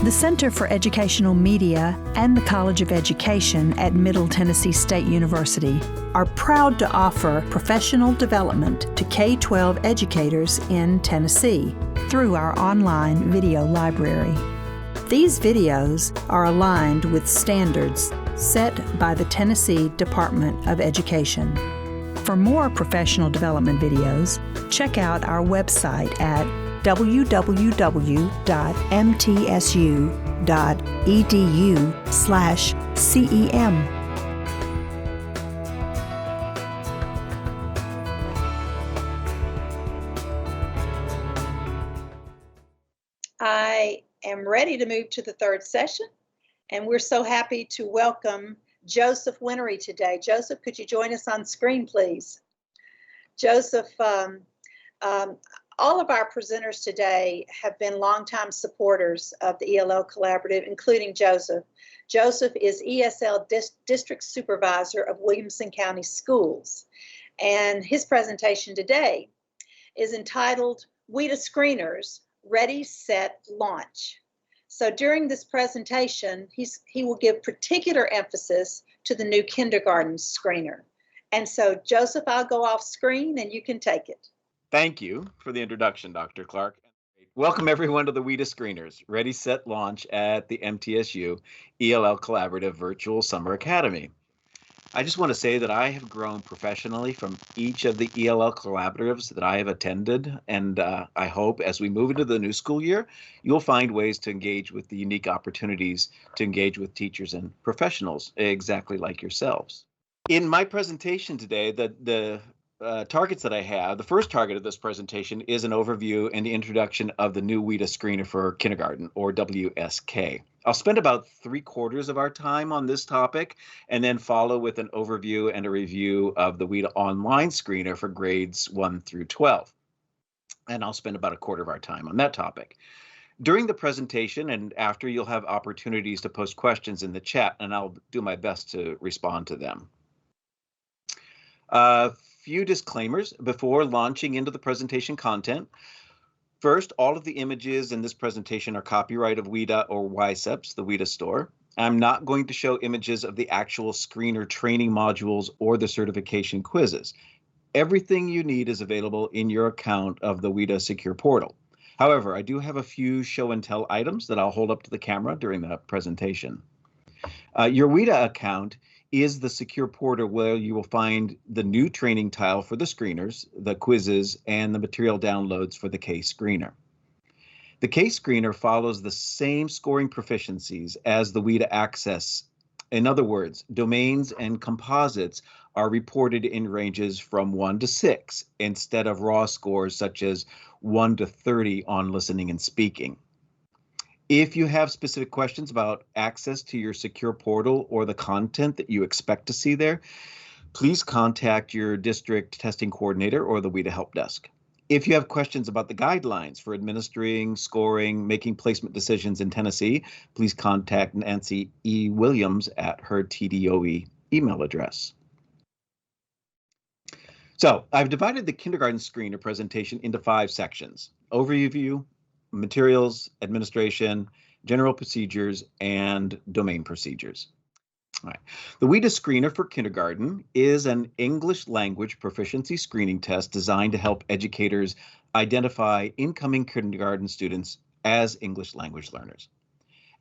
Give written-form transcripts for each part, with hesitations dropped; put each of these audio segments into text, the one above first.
The Center for Educational Media and the College of Education at Middle Tennessee State University are proud to offer professional development to K-12 educators in Tennessee through our online video library. These videos are aligned with standards set by the Tennessee Department of Education. For more professional development videos, check out our website at www.mtsu.edu/CEM. I am ready to move to the third session, and we're so happy to welcome Joseph Whinery today. Joseph, could you join us on screen, please? Joseph, all of our presenters today have been longtime supporters of the ELL Collaborative, including Joseph. Joseph is ESL District Supervisor of Williamson County Schools, and his presentation today is entitled WIDA Screeners, Ready, Set, Launch. So during this presentation, he will give particular emphasis to the new kindergarten screener. And so, Joseph, I'll go off screen and you can take it. Thank you for the introduction, Dr. Clark. Welcome everyone to the WIDA Screeners, Ready, Set, Launch at the MTSU ELL Collaborative Virtual Summer Academy. I just want to say that I have grown professionally from each of the ELL collaboratives that I have attended, and I hope as we move into the new school year, you'll find ways to engage with the unique opportunities to engage with teachers and professionals exactly like yourselves. In my presentation today, the targets that I have, the first target of this presentation is an overview and the introduction of the new WIDA Screener for kindergarten, or WSK. I'll spend about 3/4 of our time on this topic and then follow with an overview and a review of the WIDA Online Screener for grades 1 through 12. And I'll spend about 1/4 of our time on that topic. During the presentation and after, you'll have opportunities to post questions in the chat, and I'll do my best to respond to them. A few disclaimers before launching into the presentation content. First, all of the images in this presentation are copyright of WIDA or WISEPS, the WIDA store. I'm not going to show images of the actual screener training modules or the certification quizzes. Everything you need is available in your account of the WIDA secure portal. However, I do have a few show and tell items that I'll hold up to the camera during the presentation. Your WIDA account is the secure portal where you will find the new training tile for the screeners, the quizzes, and the material downloads for the case screener. The case screener follows the same scoring proficiencies as the WIDA Access. In other words, domains and composites are reported in ranges from 1 to 6 instead of raw scores such as 1 to 30 on listening and speaking. If you have specific questions about access to your secure portal or the content that you expect to see there, please contact your district testing coordinator or the WIDA help desk. If you have questions about the guidelines for administering, scoring, making placement decisions in Tennessee, please contact Nancy E. Williams at her TDOE email address. So I've divided the kindergarten screener presentation into 5 sections: overview, materials, administration, general procedures, and domain procedures. All right. The WIDA Screener for kindergarten is an English language proficiency screening test designed to help educators identify incoming kindergarten students as English language learners.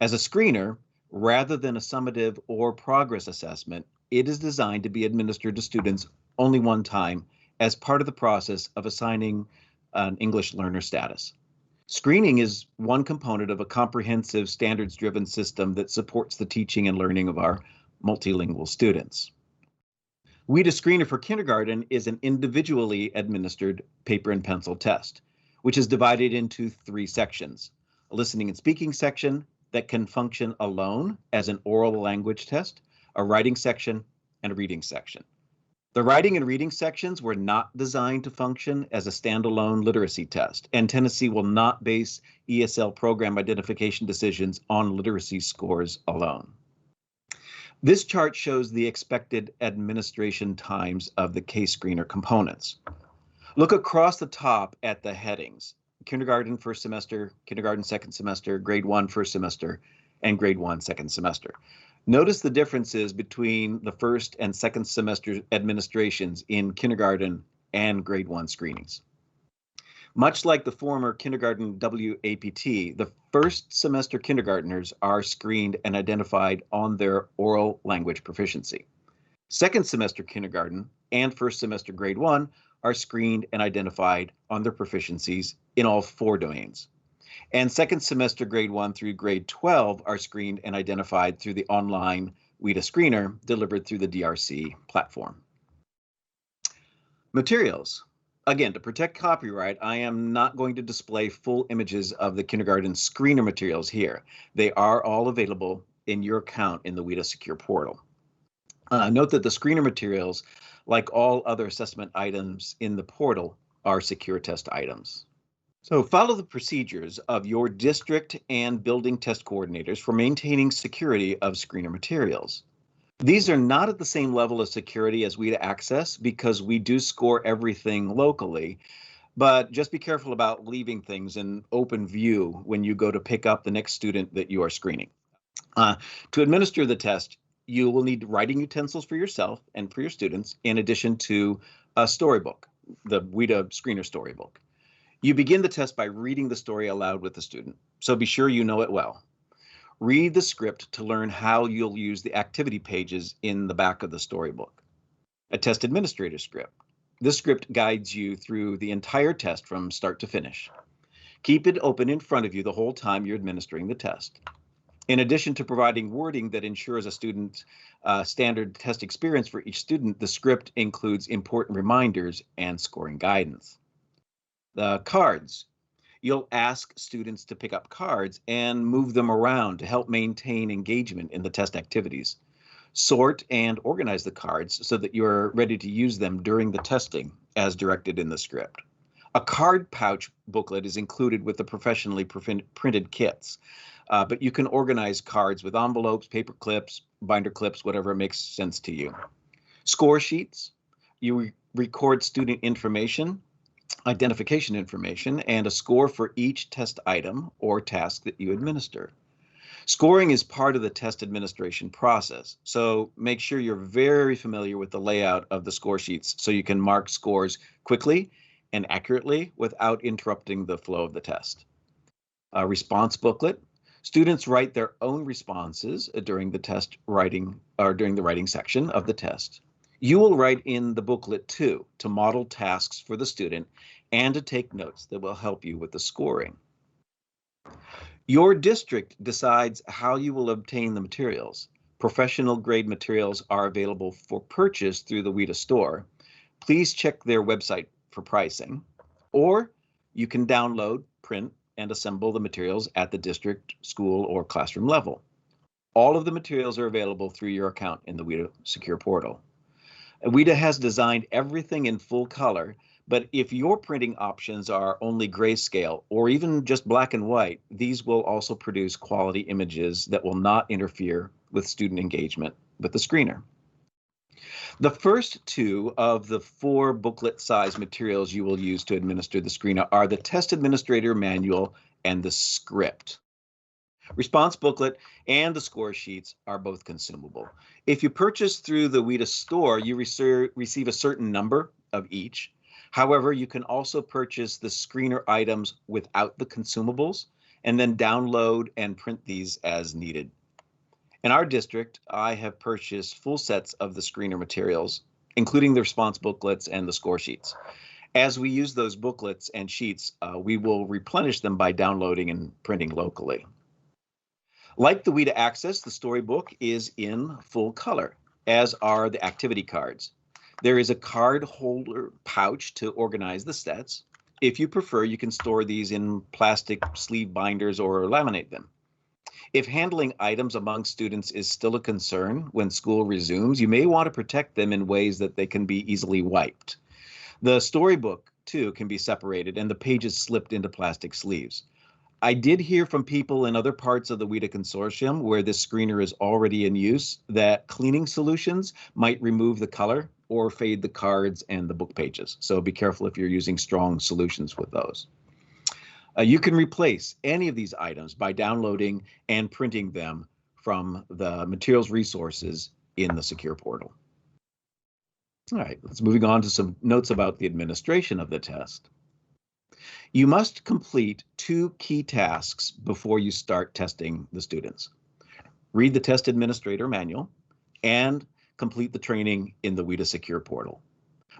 As a screener, rather than a summative or progress assessment, it is designed to be administered to students only one time as part of the process of assigning an English learner status. Screening is one component of a comprehensive standards-driven system that supports the teaching and learning of our multilingual students. WIDA Screener for kindergarten is an individually administered paper and pencil test, which is divided into 3 sections: a listening and speaking section that can function alone as an oral language test, a writing section, and a reading section. The writing and reading sections were not designed to function as a standalone literacy test, and Tennessee will not base ESL program identification decisions on literacy scores alone. This chart shows the expected administration times of the case screener components. Look across the top at the headings. kindergarten first semester, kindergarten second semester, grade 1 first semester, and grade 1 second semester. Notice the differences between the first and second semester administrations in kindergarten and grade 1 screenings. Much like the former kindergarten WAPT, the first semester kindergartners are screened and identified on their oral language proficiency. Second semester kindergarten and first semester grade 1 are screened and identified on their proficiencies in all 4 domains. And second semester grade 1 through grade 12 are screened and identified through the online WIDA Screener delivered through the DRC platform. Materials. Again, to protect copyright, I am not going to display full images of the kindergarten screener materials here. They are all available in your account in the WIDA Secure Portal. Note that the screener materials, like all other assessment items in the portal, are secure test items. So follow the procedures of your district and building test coordinators for maintaining security of screener materials. These are not at the same level of security as WIDA Access because we do score everything locally, but just be careful about leaving things in open view when you go to pick up the next student that you are screening. To administer the test, you will need writing utensils for yourself and for your students, in addition to a storybook, the WIDA Screener storybook. You begin the test by reading the story aloud with the student, so be sure you know it well. Read the script to learn how you'll use the activity pages in the back of the storybook. A test administrator script. This script guides you through the entire test from start to finish. Keep it open in front of you the whole time you're administering the test. In addition to providing wording that ensures a student's standard test experience for each student, the script includes important reminders and scoring guidance. The cards. You'll ask students to pick up cards and move them around to help maintain engagement in the test activities. Sort and organize the cards so that you're ready to use them during the testing as directed in the script. A card pouch booklet is included with the professionally printed kits, but you can organize cards with envelopes, paper clips, binder clips, whatever makes sense to you. Score sheets. You record student information, identification information, and a score for each test item or task that you administer. Scoring is part of the test administration process, so make sure you're very familiar with the layout of the score sheets so you can mark scores quickly and accurately without interrupting the flow of the test. A response booklet. Students write their own responses during the test writing or during the writing section of the test. You will write in the booklet too to model tasks for the student and to take notes that will help you with the scoring. Your district decides how you will obtain the materials. Professional grade materials are available for purchase through the WIDA store. Please check their website for pricing, or you can download, print, and assemble the materials at the district, school, or classroom level. All of the materials are available through your account in the WIDA Secure Portal. WIDA has designed everything in full color, but if your printing options are only grayscale or even just black and white, these will also produce quality images that will not interfere with student engagement with the screener. The first 2 of the 4 booklet size materials you will use to administer the screener are the Test Administrator Manual and the script. Response booklet and the score sheets are both consumable. If you purchase through the WIDA store, you receive a certain number of each. However, you can also purchase the screener items without the consumables and then download and print these as needed. In our district, I have purchased full sets of the screener materials, including the response booklets and the score sheets. As we use those booklets and sheets, we will replenish them by downloading and printing locally. Like the WIDA Access, the storybook is in full color, as are the activity cards. There is a card holder pouch to organize the sets. If you prefer, you can store these in plastic sleeve binders or laminate them. If handling items among students is still a concern when school resumes, you may want to protect them in ways that they can be easily wiped. The storybook, too, can be separated and the pages slipped into plastic sleeves. I did hear from people in other parts of the WIDA consortium where this screener is already in use that cleaning solutions might remove the color or fade the cards and the book pages. So be careful if you're using strong solutions with those. You can replace any of these items by downloading and printing them from the materials resources in the secure portal. All right, let's moving on to some notes about the administration of the test. You must complete 2 key tasks before you start testing the students. Read the test administrator manual and complete the training in the WIDA secure portal.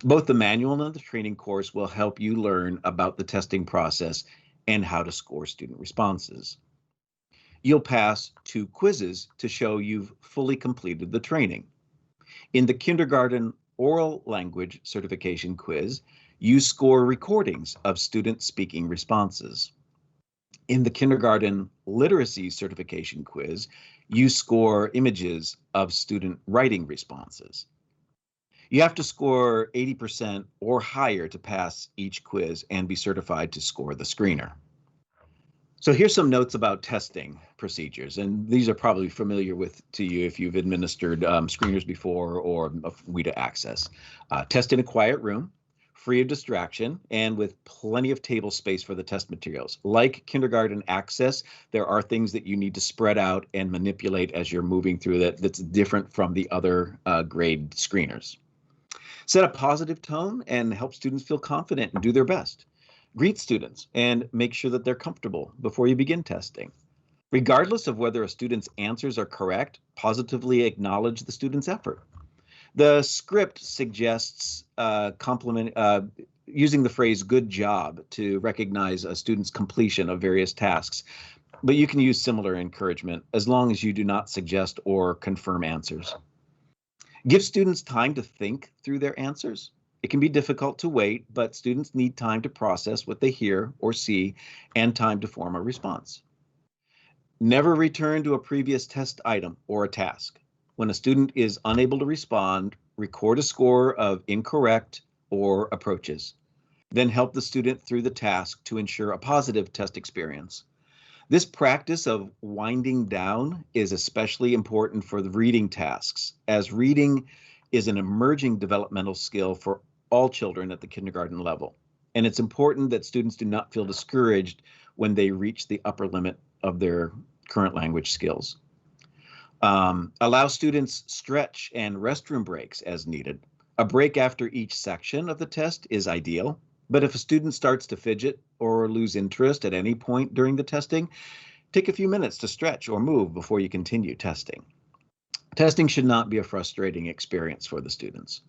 Both the manual and the training course will help you learn about the testing process and how to score student responses. You'll pass 2 quizzes to show you've fully completed the training. In the kindergarten oral language certification quiz, you score recordings of student speaking responses. In the kindergarten literacy certification quiz, you score images of student writing responses. You have to score 80% or higher to pass each quiz and be certified to score the screener. So here's some notes about testing procedures, and these are probably familiar to you if you've administered screeners before or WIDA access. Test in a quiet room, free of distraction, and with plenty of table space for the test materials. Like kindergarten access, there are things that you need to spread out and manipulate as you're moving through that's different from the other grade screeners. Set a positive tone and help students feel confident and do their best. Greet students and make sure that they're comfortable before you begin testing. Regardless of whether a student's answers are correct, positively acknowledge the student's effort. The script suggests using the phrase "good job" to recognize a student's completion of various tasks, but you can use similar encouragement as long as you do not suggest or confirm answers. Give students time to think through their answers. It can be difficult to wait, but students need time to process what they hear or see and time to form a response. Never return to a previous test item or a task. When a student is unable to respond, record a score of incorrect or approaches. Then help the student through the task to ensure a positive test experience. This practice of winding down is especially important for the reading tasks, as reading is an emerging developmental skill for all children at the kindergarten level. And it's important that students do not feel discouraged when they reach the upper limit of their current language skills. Allow students stretch and restroom breaks as needed. A break after each section of the test is ideal, but if a student starts to fidget or lose interest at any point during the testing, take a few minutes to stretch or move before you continue testing. Testing should not be a frustrating experience for the students.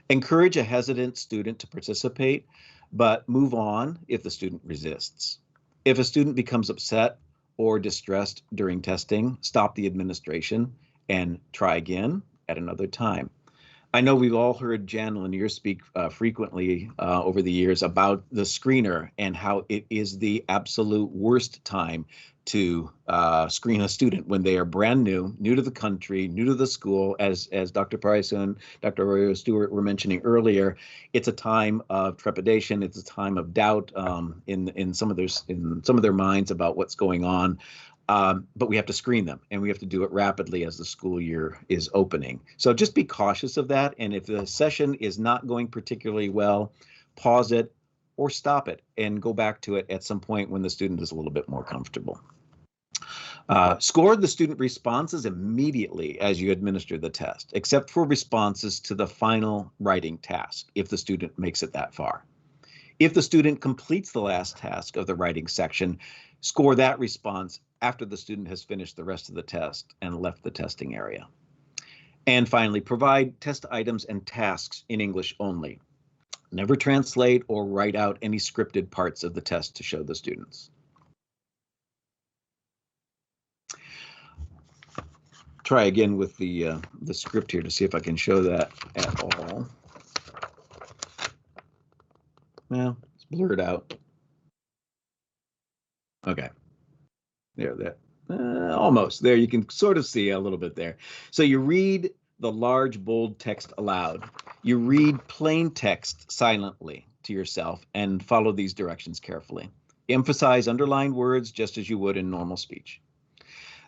Encourage a hesitant student to participate, but move on if the student resists. If a student becomes upset or distressed during testing, stop the administration and try again at another time. I know we've all heard Jan Lanier speak frequently over the years about the screener and how it is the absolute worst time to screen a student when they are brand new to the country, new to the school. As Dr. Price and Dr. Arroyo Stewart were mentioning earlier, it's a time of trepidation. It's a time of doubt in some of their minds about what's going on. But we have to screen them, and we have to do it rapidly as the school year is opening. So just be cautious of that. And if the session is not going particularly well, pause it or stop it and go back to it at some point when the student is a little bit more comfortable. Score the student responses immediately as you administer the test, except for responses to the final writing task, if the student makes it that far. If the student completes the last task of the writing section, score that response after the student has finished the rest of the test and left the testing area. And finally, provide test items and tasks in English only. Never translate or write out any scripted parts of the test to show the students. Try again with the script here to see if I can show that at all. Well, it's blurred out. Okay. There. Almost. There, you can sort of see a little bit there. So you read the large, bold text aloud. You read plain text silently to yourself and follow these directions carefully. Emphasize underlined words just as you would in normal speech.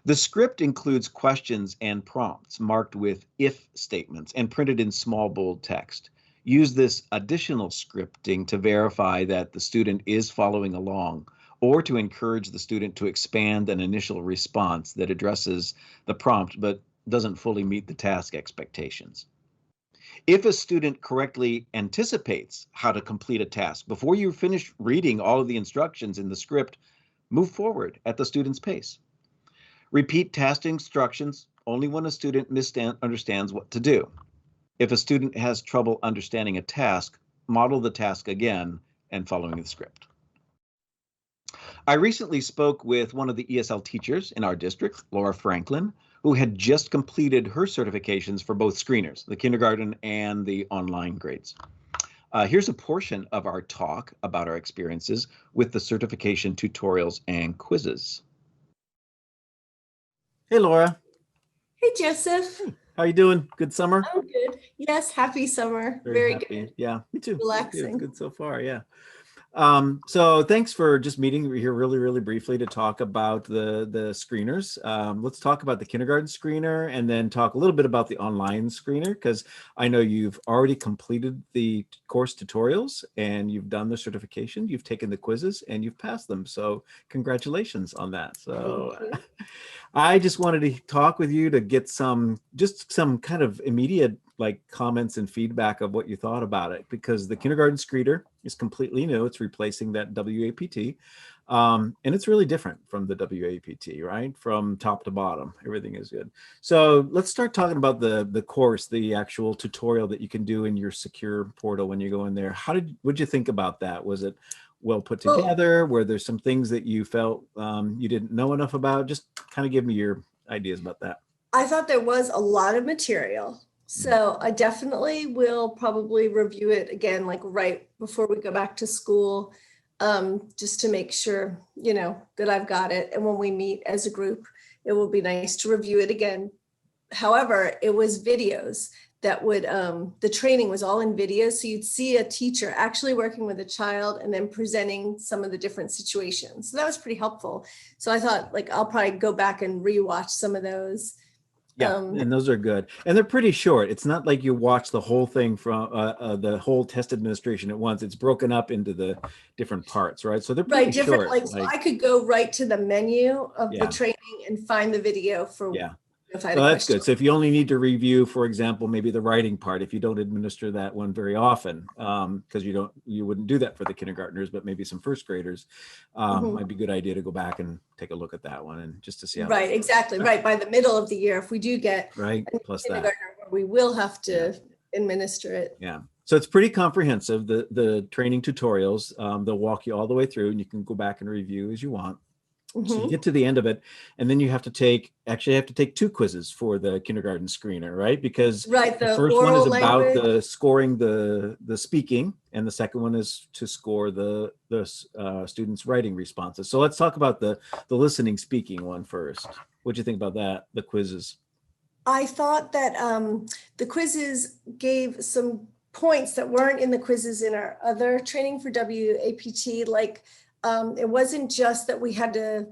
The script includes questions and prompts marked with if statements and printed in small, bold text. Use this additional scripting to verify that the student is following along or to encourage the student to expand an initial response that addresses the prompt but doesn't fully meet the task expectations. If a student correctly anticipates how to complete a task before you finish reading all of the instructions in the script, move forward at the student's pace. Repeat task instructions only when a student understands what to do. If a student has trouble understanding a task, model the task again and following the script. I recently spoke with one of the ESL teachers in our district, Laura Franklin, who had just completed her certifications for both screeners, the kindergarten and the online grades. Here's a portion of our talk about our experiences with the certification tutorials and quizzes. Hey, Laura. Hey, Joseph. How you doing? Good summer? I'm good. Yes, happy summer. Very Very happy. good. Yeah, me too. Relaxing. It's good so far, yeah. So thanks for just meeting here really briefly to talk about the screeners. Let's talk about the kindergarten screener and then talk a little bit about the online screener, because I know you've already completed the course tutorials and you've done the certification, you've taken the quizzes and you've passed them. So congratulations on that. So I just wanted to talk with you to get some kind of immediate comments and feedback of what you thought about it, because the kindergarten screener is completely new. It's replacing that WAPT. And it's really different from the WAPT, right? From top to bottom, everything is good. So let's start talking about the course, the actual tutorial that you can do in your secure portal when you go in there. What'd you think about that? Was it well put together? Were there some things that you felt you didn't know enough about? Just kind of give me your ideas about that. I thought there was a lot of material. So I definitely will probably review it again, right before we go back to school, just to make sure, that I've got it. And when we meet as a group, it will be nice to review it again. However, it was videos that would, the training was all in video. So you'd see a teacher actually working with a child and then presenting some of the different situations. So that was pretty helpful. So I thought I'll probably go back and rewatch some of those. Yeah, and those are good. And they're pretty short. It's not like you watch the whole thing from the whole test administration at once. It's broken up into the different parts, right? So they're pretty short. So I could go right to the menu of the training and find the video for if I had a that's question. good. So if you only need to review, for example, maybe the writing part, if you don't administer that one very often, because you wouldn't do that for the kindergartners, but maybe some first graders, might be a good idea to go back and take a look at that one and just to see how. Right, exactly. Right. By the middle of the year, if we do get plus that, kindergartner, we will have to administer it. Yeah. So it's pretty comprehensive. The training tutorials, they'll walk you all the way through, and you can go back and review as you want. So you get to the end of it, and then you have to take 2 quizzes for the kindergarten screener, right? Because the first one is about the scoring the speaking, and the second one is to score the students' writing responses. So let's talk about the listening speaking one first. What'd you think about that, the quizzes? I thought that the quizzes gave some points that weren't in the quizzes in our other training for WAPT, it wasn't just that we had to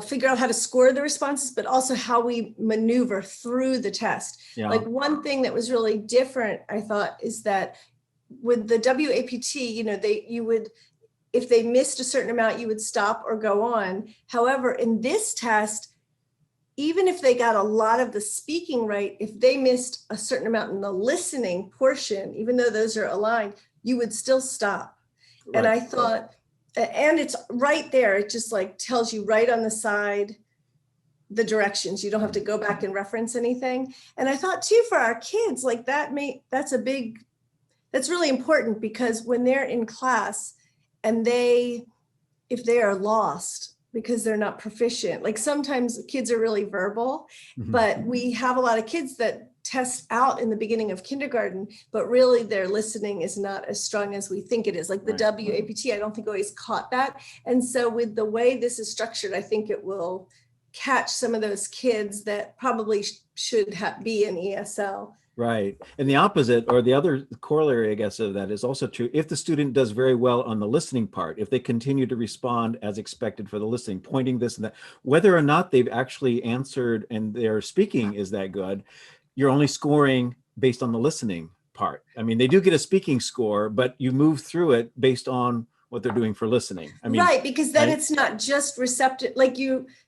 figure out how to score the responses, but also how we maneuver through the test. Yeah. One thing that was really different, I thought, is that with the WAPT, you would, if they missed a certain amount, you would stop or go on. However, in this test, even if they got a lot of the speaking right, if they missed a certain amount in the listening portion, even though those are aligned, you would still stop. Right. And I thought, and it's right there. It just tells you right on the side, the directions. You don't have to go back and reference anything. And I thought too, for our kids, that's really important, because when they're in class and if they are lost because they're not proficient, sometimes kids are really verbal, but we have a lot of kids that test out in the beginning of kindergarten, but really their listening is not as strong as we think it is. The WAPT, I don't think always caught that. And so with the way this is structured, I think it will catch some of those kids that probably should be in ESL. Right. And the opposite, or the other corollary, I guess, of that is also true. If the student does very well on the listening part, if they continue to respond as expected for the listening, pointing this and that, whether or not they've actually answered and their speaking is that good, you're only scoring based on the listening part. I mean, they do get a speaking score, but you move through it based on what they're doing for listening. I mean, right, because then right? it's not just receptive, like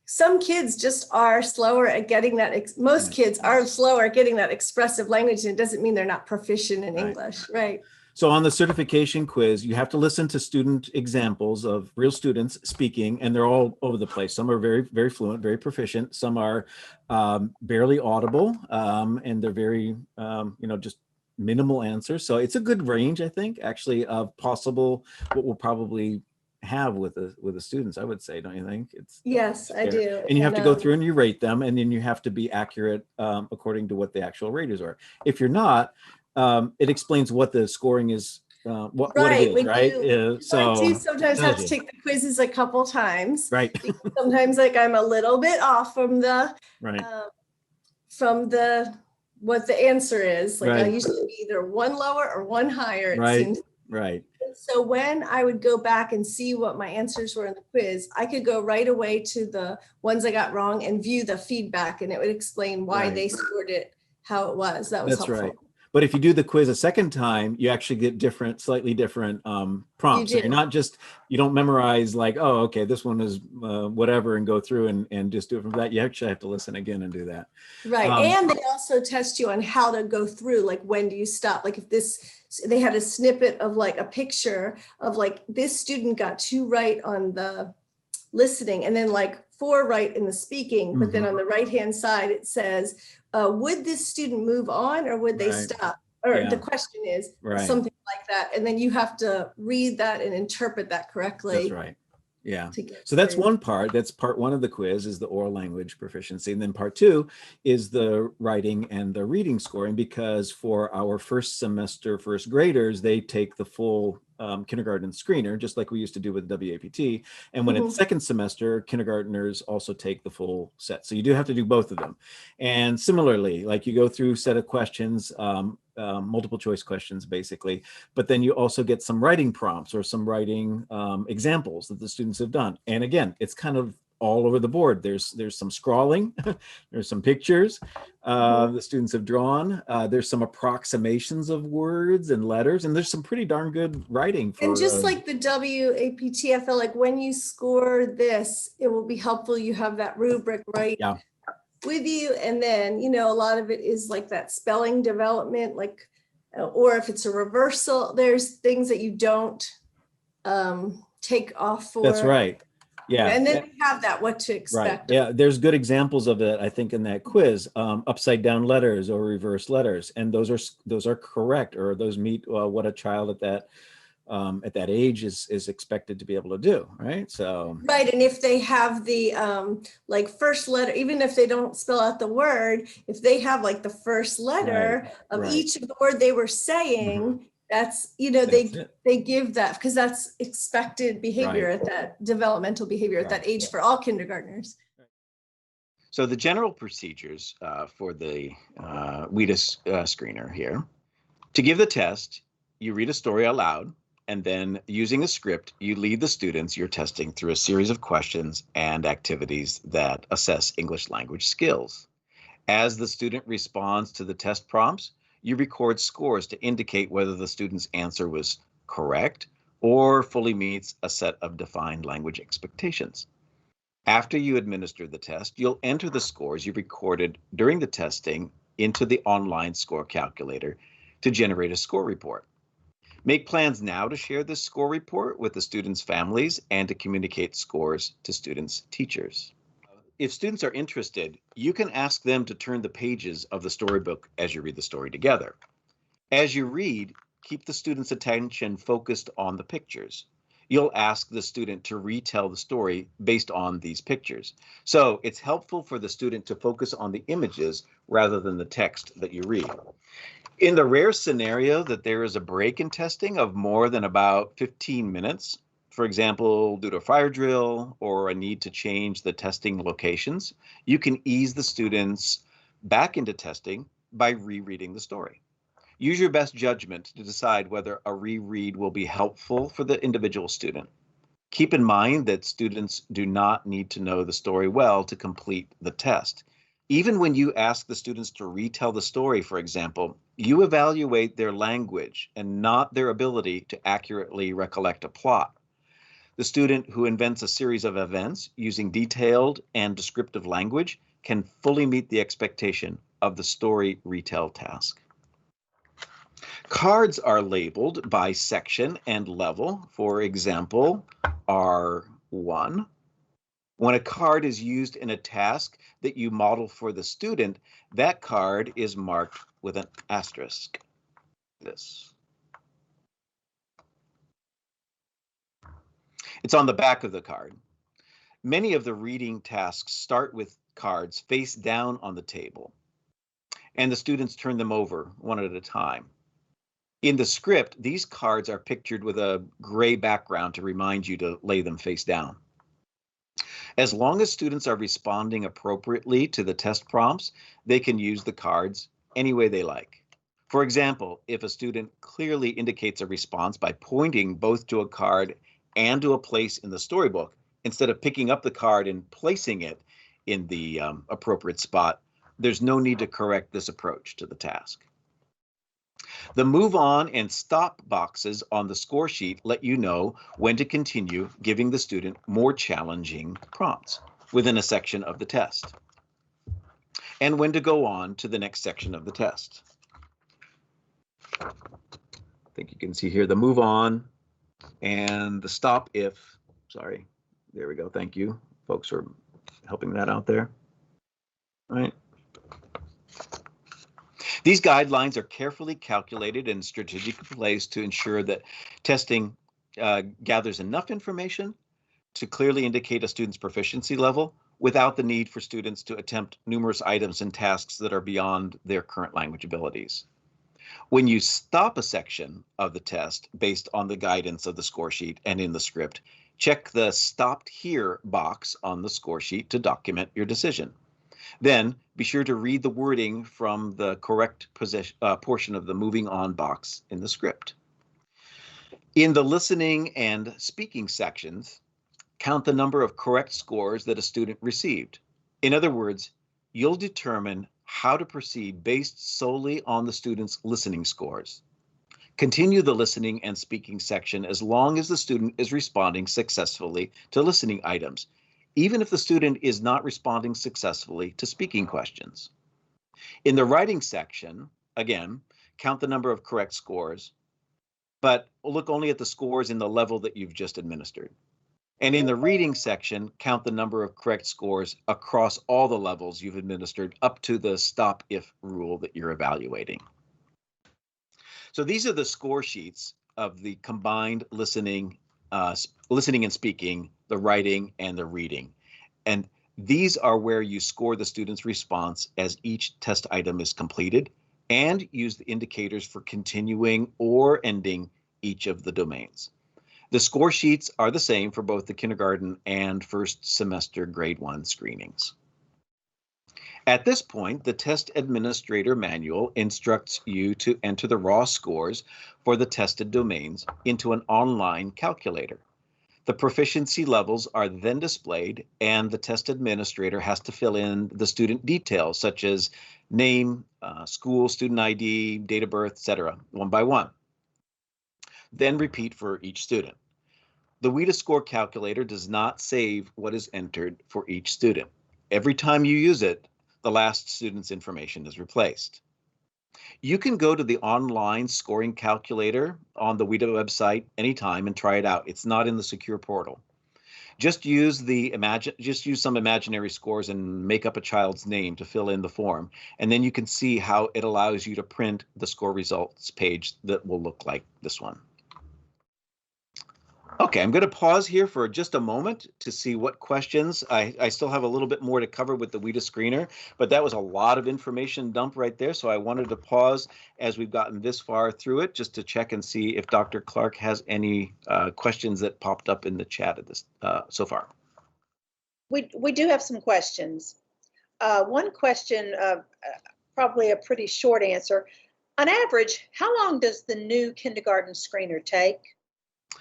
some kids just are slower at getting that, most kids are slower at getting that expressive language, and it doesn't mean they're not proficient in English, right? So on the certification quiz, you have to listen to student examples of real students speaking, and they're all over the place. Some are very, very fluent, very proficient. Some are barely audible, and they're very, just minimal answers. So it's a good range, I think, actually, of possible what we'll probably have with the students, I would say, don't you think? Yes, I do. And you have to go through and you rate them, and then you have to be accurate according to what the actual raters are. If you're not, it explains what the scoring is, what it is, right? So I do sometimes have to take the quizzes a couple times. Right. Sometimes like I'm a little bit off from the what the answer is. Like I usually be either one lower or one higher, it seems. Right. So when I would go back and see what my answers were in the quiz, I could go right away to the ones I got wrong and view the feedback, and it would explain why they scored it how it was. That was helpful. Right. But if you do the quiz a second time, you actually get slightly different prompts. So you don't memorize like, oh, okay, this one is whatever, and go through and just do it from that. You actually have to listen again and do that. Right. And they also test you on how to go through, like, when do you stop? Like if they had a snippet of like a picture of like this student got 2 right on the listening and then like 4 right in the speaking, but then on the right-hand side, it says, would this student move on or would they stop? Or the question is something like that. And then you have to read that and interpret that correctly. That's right. Yeah. So that's one part. That's part 1 of the quiz, is the oral language proficiency. And then part 2 is the writing and the reading scoring, because for our first semester first graders, they take the full kindergarten screener, just like we used to do with WAPT. And when it's second semester, kindergartners also take the full set. So you do have to do both of them. And similarly, like you go through a set of questions, multiple choice questions, basically, but then you also get some writing prompts or some writing examples that the students have done. And again, it's kind of all over the board. There's some scrawling, there's some pictures the students have drawn. There's some approximations of words and letters, and there's some pretty darn good writing. And just like the WAPT, I feel like when you score this, it will be helpful. You have that rubric with you. And then, a lot of it is like that spelling development, like, or if it's a reversal, there's things that you don't take off for. That's right. Yeah. And then you have that, what to expect. Right. Yeah. There's good examples of it, I think, in that quiz, upside down letters or reverse letters. And those are correct, or those meet what a child at that age is expected to be able to do. Right. So. Right. And if they have the like first letter, even if they don't spell out the word, if they have like the first letter of each of the word they were saying, that's, they give that, because that's expected behavior at that developmental behavior at that age for all kindergartners. So the general procedures for the WIDA screener here: to give the test, you read a story aloud, and then using a script, you lead the students you're testing through a series of questions and activities that assess English language skills. As the student responds to the test prompts, you record scores to indicate whether the student's answer was correct or fully meets a set of defined language expectations. After you administer the test, you'll enter the scores you recorded during the testing into the online score calculator to generate a score report. Make plans now to share this score report with the students' families and to communicate scores to students' teachers. If students are interested, you can ask them to turn the pages of the storybook as you read the story together. As you read, keep the student's attention focused on the pictures. You'll ask the student to retell the story based on these pictures. So it's helpful for the student to focus on the images rather than the text that you read. In the rare scenario that there is a break in testing of more than about 15 minutes, for example, due to a fire drill or a need to change the testing locations, you can ease the students back into testing by rereading the story. Use your best judgment to decide whether a reread will be helpful for the individual student. Keep in mind that students do not need to know the story well to complete the test. Even when you ask the students to retell the story, for example, you evaluate their language and not their ability to accurately recollect a plot. The student who invents a series of events using detailed and descriptive language can fully meet the expectation of the story retell task. Cards are labeled by section and level. For example, R1. When a card is used in a task that you model for the student, that card is marked with an asterisk. It's on the back of the card. Many of the reading tasks start with cards face down on the table, and the students turn them over one at a time. In the script, these cards are pictured with a gray background to remind you to lay them face down. As long as students are responding appropriately to the test prompts, they can use the cards any way they like. For example, if a student clearly indicates a response by pointing both to a card and to a place in the storybook, instead of picking up the card and placing it in the appropriate spot, there's no need to correct this approach to the task. The move on and stop boxes on the score sheet let you know when to continue giving the student more challenging prompts within a section of the test, and when to go on to the next section of the test. I think you can see here the move on and the stop if, sorry, there we go. Thank you, folks, for helping that out there. All right. These guidelines are carefully calculated and strategically placed to ensure that testing gathers enough information to clearly indicate a student's proficiency level without the need for students to attempt numerous items and tasks that are beyond their current language abilities. When you stop a section of the test based on the guidance of the score sheet and in the script, check the Stopped Here box on the score sheet to document your decision. Then be sure to read the wording from the correct portion of the moving on box in the script. In the listening and speaking sections, count the number of correct scores that a student received. In other words, you'll determine how to proceed based solely on the student's listening scores. Continue the listening and speaking section as long as the student is responding successfully to listening items, even if the student is not responding successfully to speaking questions. In the writing section, again, count the number of correct scores, but look only at the scores in the level that you've just administered. And in the reading section, count the number of correct scores across all the levels you've administered up to the stop if rule that you're evaluating. So these are the score sheets of the combined listening and speaking, the writing, and the reading. And these are where you score the student's response as each test item is completed and use the indicators for continuing or ending each of the domains. The score sheets are the same for both the kindergarten and first semester grade 1 screenings. At this point, the test administrator manual instructs you to enter the raw scores for the tested domains into an online calculator. The proficiency levels are then displayed, and the test administrator has to fill in the student details such as name, school, student ID, date of birth, etc., one by one. Then repeat for each student. The WIDA score calculator does not save what is entered for each student. Every time you use it, the last student's information is replaced. You can go to the online scoring calculator on the WIDA website anytime and try it out. It's not in the secure portal. Just use some imaginary scores and make up a child's name to fill in the form, and then you can see how it allows you to print the score results page that will look like this one. Okay, I'm going to pause here for just a moment to see what questions. I still have a little bit more to cover with the WIDA screener, but that was a lot of information dumped right there. So I wanted to pause as we've gotten this far through it just to check and see if Dr. Clark has any questions that popped up in the chat at this so far. We do have some questions. One question, probably a pretty short answer. On average, how long does the new kindergarten screener take?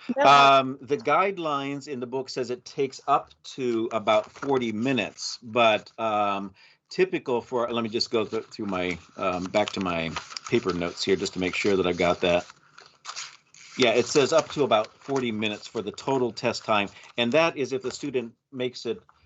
The guidelines in the book says it takes up to about 40 minutes, but typical for, let me just go through my, back to my paper notes here just to make sure that I've got that. Yeah, it says up to about 40 minutes for the total test time. And that is if the student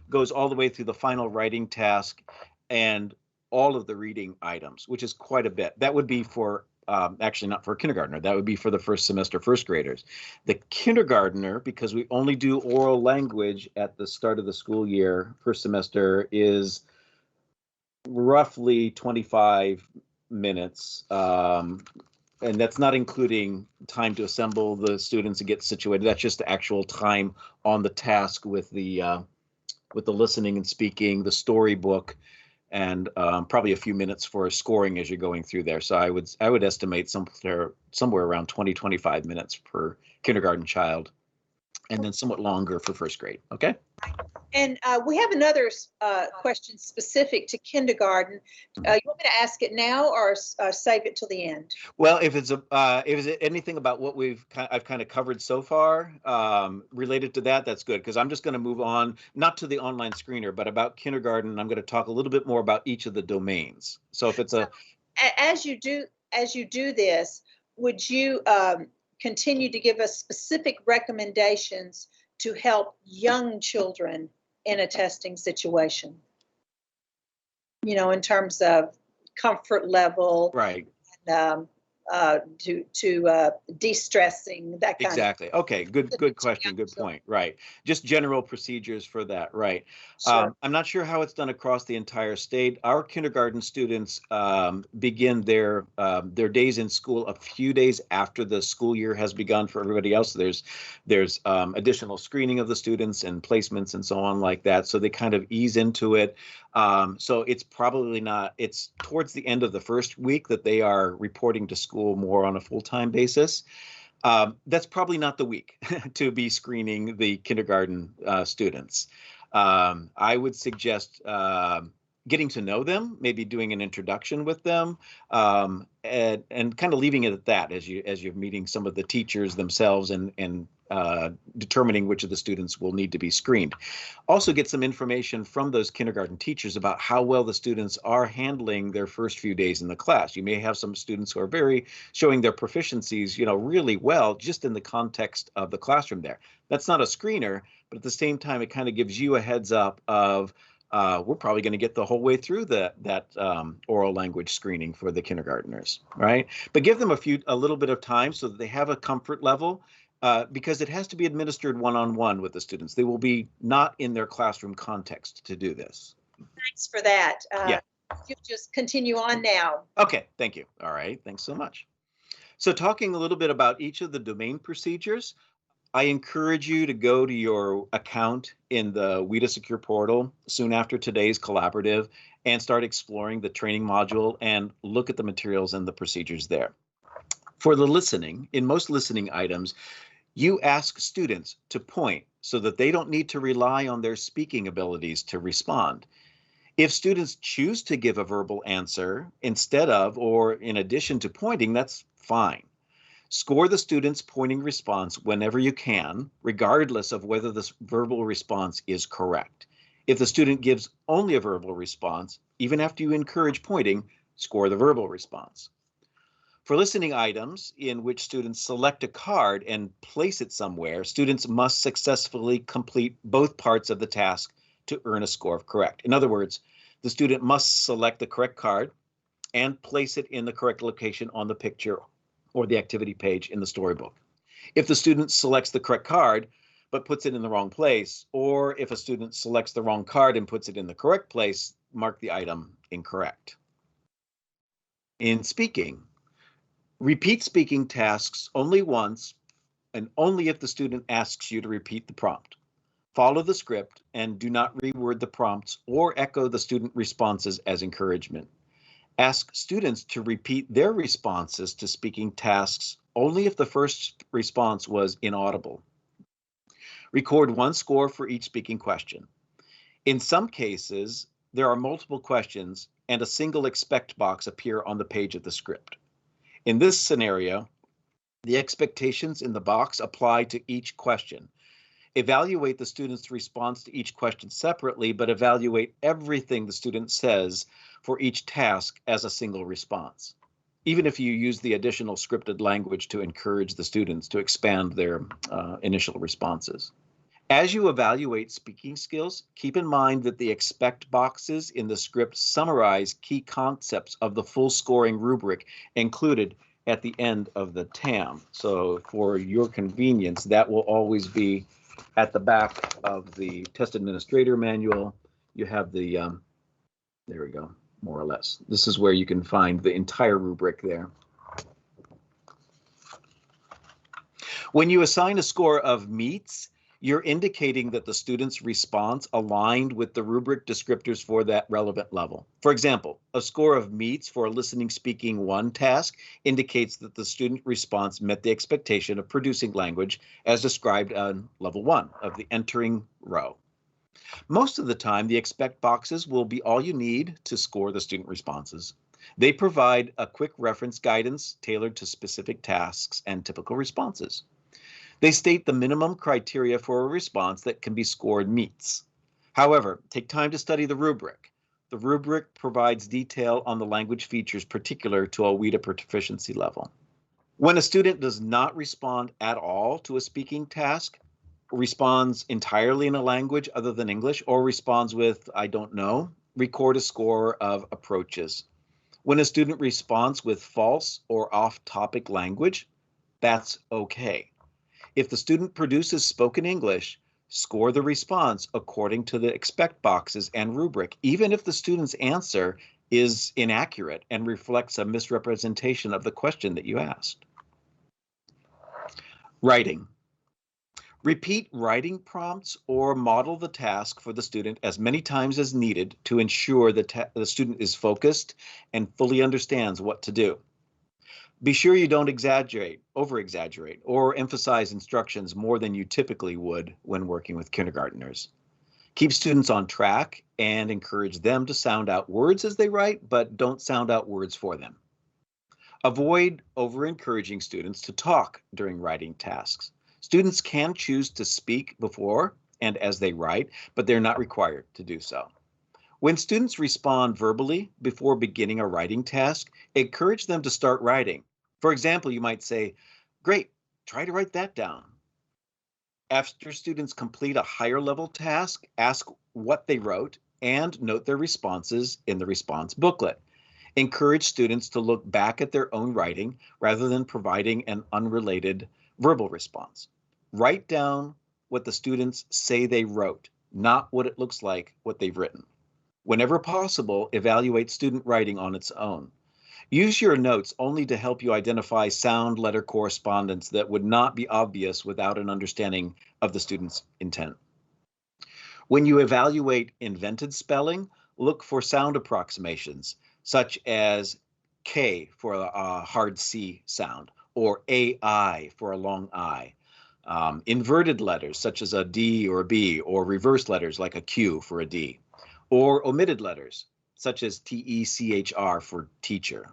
goes all the way through the final writing task and all of the reading items, which is quite a bit. That would be for, actually not for a kindergartner, that would be for the first semester first graders. The kindergartner, because we only do oral language at the start of the school year, first semester, is roughly 25 minutes. And that's not including time to assemble the students and get situated. That's just the actual time on the task with the listening and speaking, the storybook, and probably a few minutes for scoring as you're going through there. So I would estimate somewhere around 20-25 minutes per kindergarten child, and then somewhat longer for first grade. Okay. And we have another question specific to kindergarten. You want me to ask it now or save it till the end? Well, if it's anything about what I've kind of covered so far related to that, that's good, because I'm just going to move on, not to the online screener, but about kindergarten. I'm going to talk a little bit more about each of the domains. So if it's as you do this, would you continue to give us specific recommendations to help young children in a testing situation? You know, in terms of comfort level, right? To de-stressing, that kind exactly. Okay, good question, good point. Right, just general procedures for that. Right. Sure. I'm not sure how it's done across the entire state. Our kindergarten students begin their days in school a few days after the school year has begun for everybody else. There's additional screening of the students and placements and so on like that. So they kind of ease into it. So it's probably not, it's towards the end of the first week that they are reporting to school more on a full-time basis. That's probably not the week to be screening the kindergarten students. I would suggest getting to know them, maybe doing an introduction with them, and kind of leaving it at that as you're meeting some of the teachers themselves and determining which of the students will need to be screened. Also get some information from those kindergarten teachers about how well the students are handling their first few days in the class. You may have some students who are showing their proficiencies, really well, just in the context of the classroom there. That's not a screener, but at the same time, it kind of gives you a heads up of we're probably going to get the whole way through that oral language screening for the kindergartners, right? But give them a little bit of time so that they have a comfort level, because it has to be administered one-on-one with the students. They will be not in their classroom context to do this. Thanks for that. Yeah. You just continue on now. Okay, thank you. All right, thanks so much. So talking a little bit about each of the domain procedures, I encourage you to go to your account in the WIDA Secure portal soon after today's collaborative and start exploring the training module and look at the materials and the procedures there. For the listening, in most listening items, you ask students to point so that they don't need to rely on their speaking abilities to respond. If students choose to give a verbal answer instead of or in addition to pointing, that's fine. Score the student's pointing response whenever you can, regardless of whether this verbal response is correct. If the student gives only a verbal response, even after you encourage pointing, score the verbal response. For listening items in which students select a card and place it somewhere, students must successfully complete both parts of the task to earn a score of correct. In other words, the student must select the correct card and place it in the correct location on the picture or the activity page in the storybook. If the student selects the correct card but puts it in the wrong place, or if a student selects the wrong card and puts it in the correct place, mark the item incorrect. In speaking, repeat speaking tasks only once and only if the student asks you to repeat the prompt. Follow the script and do not reword the prompts or echo the student responses as encouragement. Ask students to repeat their responses to speaking tasks only if the first response was inaudible. Record one score for each speaking question. In some cases, there are multiple questions and a single expect box appear on the page of the script. In this scenario, the expectations in the box apply to each question. Evaluate the student's response to each question separately, but evaluate everything the student says for each task as a single response. even if you use the additional scripted language to encourage the students to expand their initial responses. As you evaluate speaking skills, keep in mind that the expect boxes in the script summarize key concepts of the full scoring rubric included at the end of the TAM. So for your convenience, that will always be at the back of the test administrator manual. You have the, there we go, more or less. This is where you can find the entire rubric there. When you assign a score of meets, you're indicating that the student's response aligned with the rubric descriptors for that relevant level. For example, a score of meets for a listening speaking 1 task indicates that the student response met the expectation of producing language as described on level 1 of the entering row. Most of the time, the expect boxes will be all you need to score the student responses. They provide a quick reference guidance tailored to specific tasks and typical responses. They state the minimum criteria for a response that can be scored meets. However, take time to study the rubric. The rubric provides detail on the language features particular to a WIDA proficiency level. When a student does not respond at all to a speaking task, responds entirely in a language other than English, or responds with, I don't know, record a score of approaches. When a student responds with false or off-topic language, that's okay. If the student produces spoken English, score the response according to the expect boxes and rubric, even if the student's answer is inaccurate and reflects a misrepresentation of the question that you asked. Writing. Repeat writing prompts or model the task for the student as many times as needed to ensure that the student is focused and fully understands what to do. Be sure you don't exaggerate, over-exaggerate, or emphasize instructions more than you typically would when working with kindergartners. Keep students on track and encourage them to sound out words as they write, but don't sound out words for them. Avoid over-encouraging students to talk during writing tasks. Students can choose to speak before and as they write, but they're not required to do so. When students respond verbally before beginning a writing task, encourage them to start writing. For example, you might say, great, try to write that down. After students complete a higher level task, ask what they wrote and note their responses in the response booklet. Encourage students to look back at their own writing rather than providing an unrelated verbal response. Write down what the students say they wrote, not what it looks like what they've written. Whenever possible, evaluate student writing on its own. Use your notes only to help you identify sound letter correspondence that would not be obvious without an understanding of the student's intent. When you evaluate invented spelling, look for sound approximations, such as K for a hard C sound, or AI for a long I. Inverted letters, such as a D or a B, or reverse letters like a Q for a D. Or omitted letters, such as TECHR for teacher.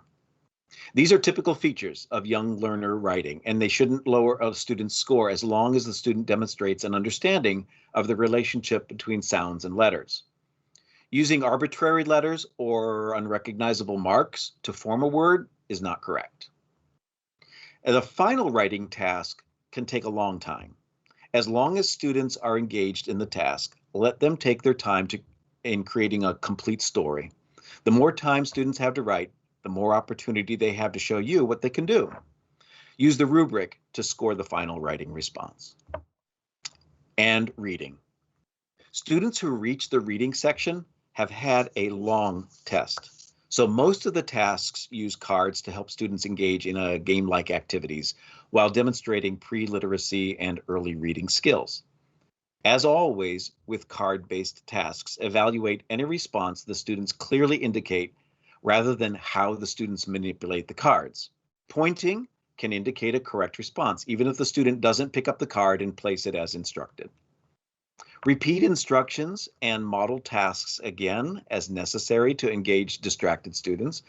These are typical features of young learner writing, and they shouldn't lower a student's score as long as the student demonstrates an understanding of the relationship between sounds and letters. Using arbitrary letters or unrecognizable marks to form a word is not correct. And the final writing task can take a long time. As long as students are engaged in the task, let them take their time in creating a complete story. The more time students have to write, the more opportunity they have to show you what they can do. Use the rubric to score the final writing response. And reading. Students who reach the reading section have had a long test. So most of the tasks use cards to help students engage in a game-like activities while demonstrating pre-literacy and early reading skills. As always, with card-based tasks, evaluate any response the students clearly indicate rather than how the students manipulate the cards. Pointing can indicate a correct response, even if the student doesn't pick up the card and place it as instructed. Repeat instructions and model tasks again as necessary to engage distracted students,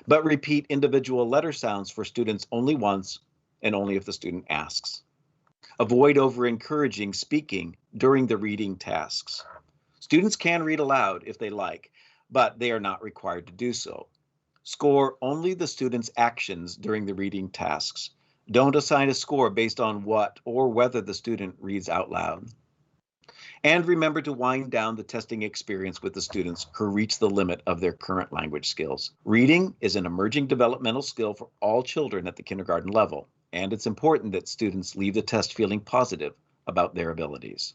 but repeat individual letter sounds for students only once and only if the student asks. Avoid over-encouraging speaking during the reading tasks. Students can read aloud if they like, but they are not required to do so. Score only the student's actions during the reading tasks. Don't assign a score based on what or whether the student reads out loud. And remember to wind down the testing experience with the students who reach the limit of their current language skills. Reading is an emerging developmental skill for all children at the kindergarten level, and it's important that students leave the test feeling positive about their abilities.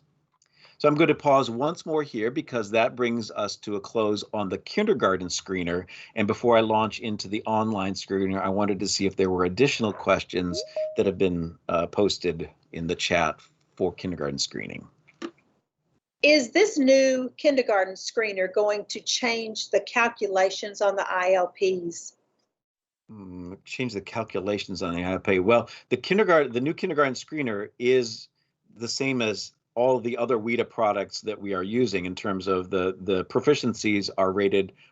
So I'm going to pause once more here because that brings us to a close on the kindergarten screener. And before I launch into the online screener, I wanted to see if there were additional questions that have been posted in the chat for kindergarten screening. Is this new kindergarten screener going to change the calculations on the ILPs? Change the calculations on the ILP. Well, the new kindergarten screener is the same as all the other WIDA products that we are using in terms of the proficiencies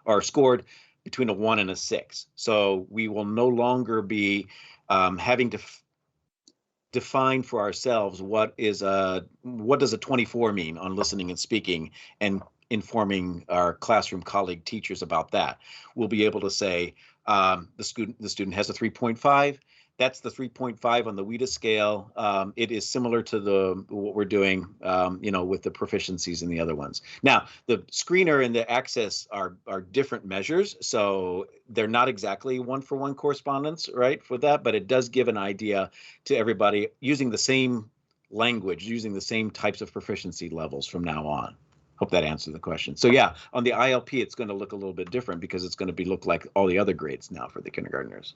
are scored between a 1 and a 6. So we will no longer be having to define for ourselves what does a 24 mean on listening and speaking, and informing our classroom colleague teachers about that. We'll be able to say the student has a 3.5. That's the 3.5 on the WIDA scale. It is similar to what we're doing, with the proficiencies in the other ones. Now, the screener and the access are different measures, so they're not exactly one-for-one correspondence, right, for that, but it does give an idea to everybody using the same language, using the same types of proficiency levels from now on. Hope that answered the question. So yeah, on the ILP, it's going to look a little bit different because it's going to look like all the other grades now for the kindergartners.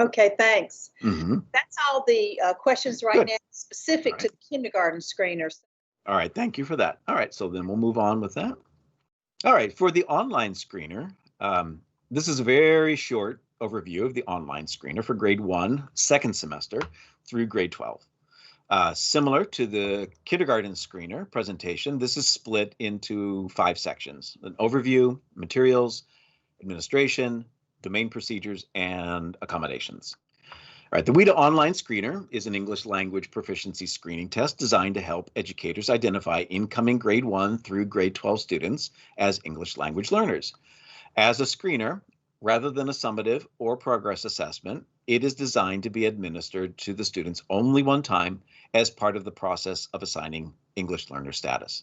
Okay, thanks. Mm-hmm. That's all the questions right Good. now specific to the kindergarten screeners. All right, thank you for that. All right, so then we'll move on with that. All right, for the online screener, this is a very short overview of the online screener for grade 1, second semester through grade 12. Similar to the kindergarten screener presentation, this is split into 5 sections: an overview, materials, administration, domain procedures, and accommodations. All right, the WIDA Online Screener is an English language proficiency screening test designed to help educators identify incoming grade 1 through grade 12 students as English language learners. As a screener, rather than a summative or progress assessment, it is designed to be administered to the students only one time as part of the process of assigning English learner status.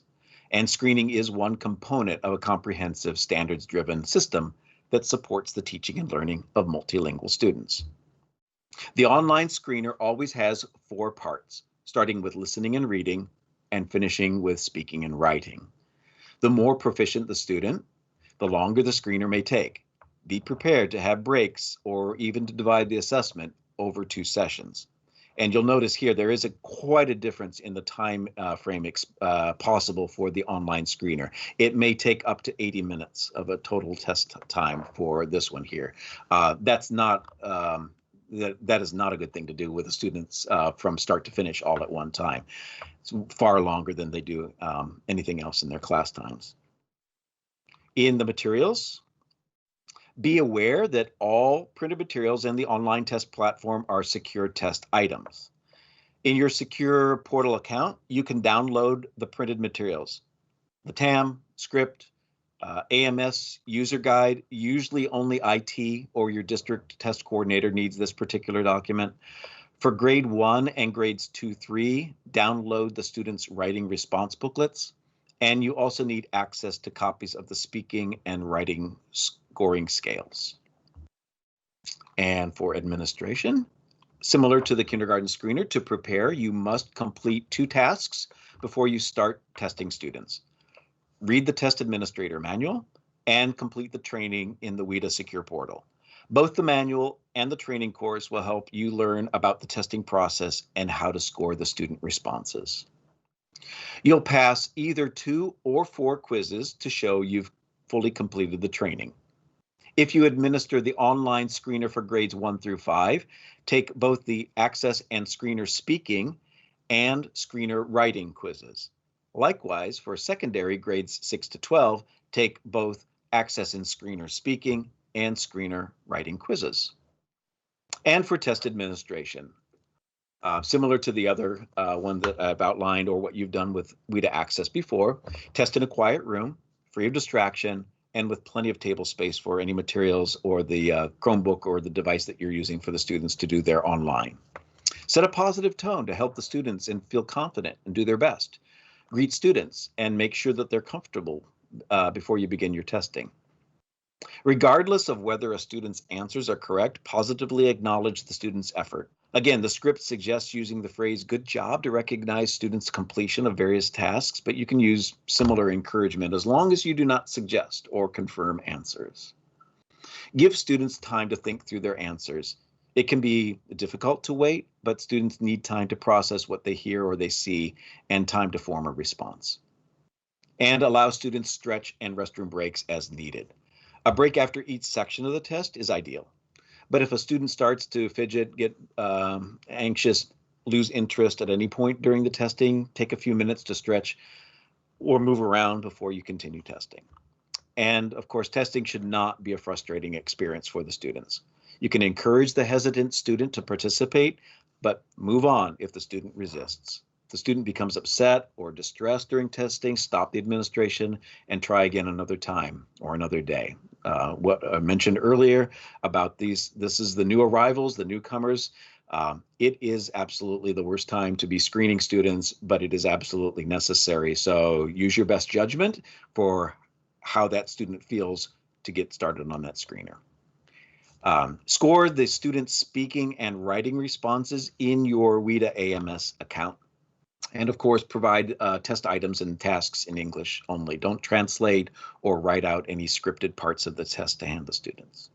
And screening is one component of a comprehensive standards-driven system that supports the teaching and learning of multilingual students. The online screener always has 4 parts, starting with listening and reading and finishing with speaking and writing. The more proficient the student, the longer the screener may take. Be prepared to have breaks or even to divide the assessment over 2 sessions. And you'll notice here there is quite a difference in the time frame possible for the online screener. It may take up to 80 minutes of a total test time for this one here. That's not that is not a good thing to do with the students from start to finish all at one time. It's far longer than they do anything else in their class times. In the materials, be aware that all printed materials in the online test platform are secure test items. In your secure portal account, you can download the printed materials. The TAM, script, AMS user guide, usually only IT or your district test coordinator needs this particular document. For grade 1 and grades 2-3, download the students' writing response booklets. And you also need access to copies of the speaking and writing scoring scales. And for administration, similar to the kindergarten screener, to prepare, you must complete 2 tasks before you start testing students. Read the test administrator manual and complete the training in the WIDA Secure Portal. Both the manual and the training course will help you learn about the testing process and how to score the student responses. You'll pass either 2 or 4 quizzes to show you've fully completed the training. If you administer the online screener for grades 1-5, take both the access and screener speaking and screener writing quizzes. Likewise, for secondary grades 6-12, take both access and screener speaking and screener writing quizzes. And for test administration, similar to the other one that I've outlined or what you've done with WIDA Access before, test in a quiet room, free of distraction, and with plenty of table space for any materials or the Chromebook or the device that you're using for the students to do their online. Set a positive tone to help the students and feel confident and do their best. Greet students and make sure that they're comfortable before you begin your testing. Regardless of whether a student's answers are correct, positively acknowledge the student's effort. Again, the script suggests using the phrase "good job" to recognize students' completion of various tasks, but you can use similar encouragement as long as you do not suggest or confirm answers. Give students time to think through their answers. It can be difficult to wait, but students need time to process what they hear or they see and time to form a response. And allow students stretch and restroom breaks as needed. A break after each section of the test is ideal. But if a student starts to fidget, get anxious, lose interest at any point during the testing, take a few minutes to stretch or move around before you continue testing. And of course, testing should not be a frustrating experience for the students. You can encourage the hesitant student to participate, but move on if the student resists. If the student becomes upset or distressed during testing, stop the administration and try again another time or another day. What I mentioned earlier about this is the new arrivals, the newcomers. It is absolutely the worst time to be screening students, but it is absolutely necessary. So use your best judgment for how that student feels to get started on that screener. Score the student's speaking and writing responses in your WIDA AMS account. And of course, provide test items and tasks in English only. Don't translate or write out any scripted parts of the test to hand the students.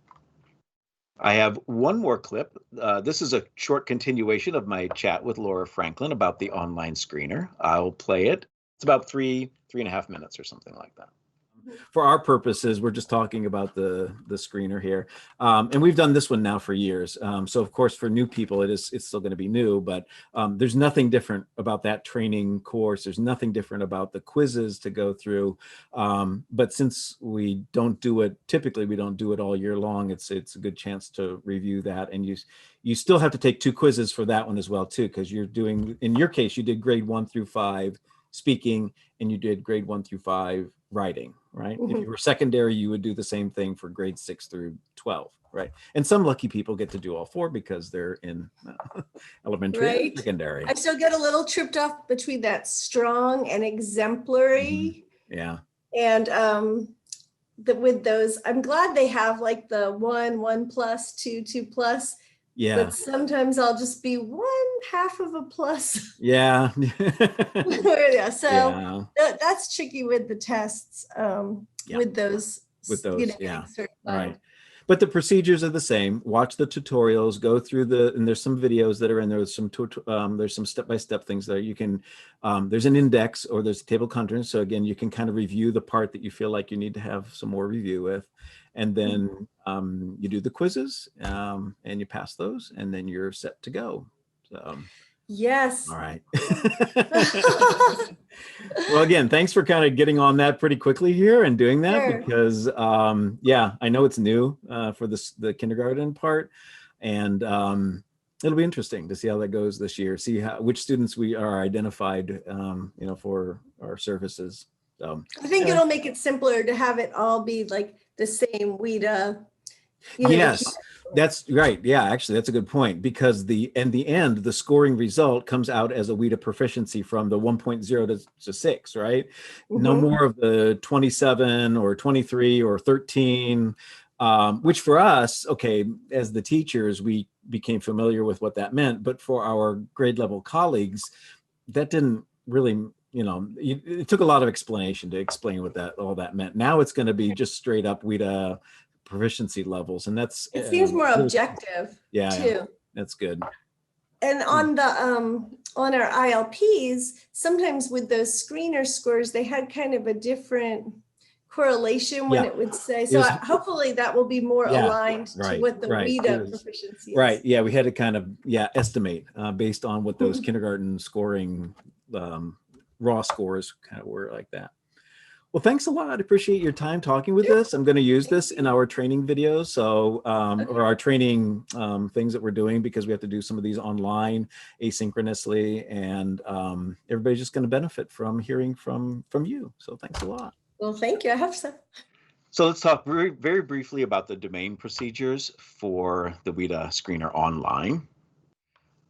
I have one more clip. This is a short continuation of my chat with Laura Franklin about the online screener. I'll play it. It's about three and a half minutes or something like that. For our purposes, we're just talking about the screener here, and we've done this one now for years. So of course, for new people, it's still going to be new, but there's nothing different about that training course. There's nothing different about the quizzes to go through. But since we don't do it, typically we don't do it all year long. It's a good chance to review that, and you still have to take 2 quizzes for that one as well too, because you're doing, in your case, you did grade 1 through 5 speaking, and you did grade 1 through 5 writing, right? Mm-hmm. If you were secondary, you would do the same thing for grade 6 through 12, right? And some lucky people get to do all 4 because they're in elementary Right. and secondary. I still get a little tripped up between that strong and exemplary. Mm-hmm. Yeah. And with those, I'm glad they have like the 1 plus, 2 plus. Yeah. But sometimes I'll just be 1/2 of a plus. Yeah. Yeah. So yeah. that's tricky with the tests. Yeah. With those, yeah. certified. Right. But the procedures are the same. Watch the tutorials, go through and there's some videos that are in there. There's some step-by-step things that you can, there's an index or there's a table of contents. So again, you can kind of review the part that you feel like you need to have some more review with. And then you do the quizzes and you pass those and then you're set to go. So, yes. all right. Well, again, thanks for kind of getting on that pretty quickly here and doing that. Sure. Because, yeah, I know it's new for the kindergarten part, and it'll be interesting to see how that goes this year. See which students we are identified, for our services. So I think it'll make it simpler to have it all be like the same WIDA. Yes. That's right. Yeah, actually, that's a good point, because in the end, the scoring result comes out as a WIDA proficiency from the 1.0 to 6, right? Mm-hmm. No more of the 27 or 23 or 13, which for us, okay, as the teachers, we became familiar with what that meant. But for our grade level colleagues, that didn't really, it took a lot of explanation to explain what all that meant. Now it's going to be just straight up WIDA proficiency levels, and that's it seems more objective too. Yeah, that's good. And on the on our ILPs, sometimes with those screener scores, they had kind of a different correlation when it would say, so hopefully that will be more aligned to what the WIDA proficiency is. Right. Yeah, we had to kind of estimate based on what those kindergarten scoring raw scores kind of were like that. Well, thanks a lot. I appreciate your time talking with us. I'm going to use this in our training videos, so or our training things that we're doing, because we have to do some of these online asynchronously, and everybody's just going to benefit from hearing from you. So thanks a lot. Well, thank you. I hope so. So let's talk very, very briefly about the domain procedures for the WIDA Screener Online.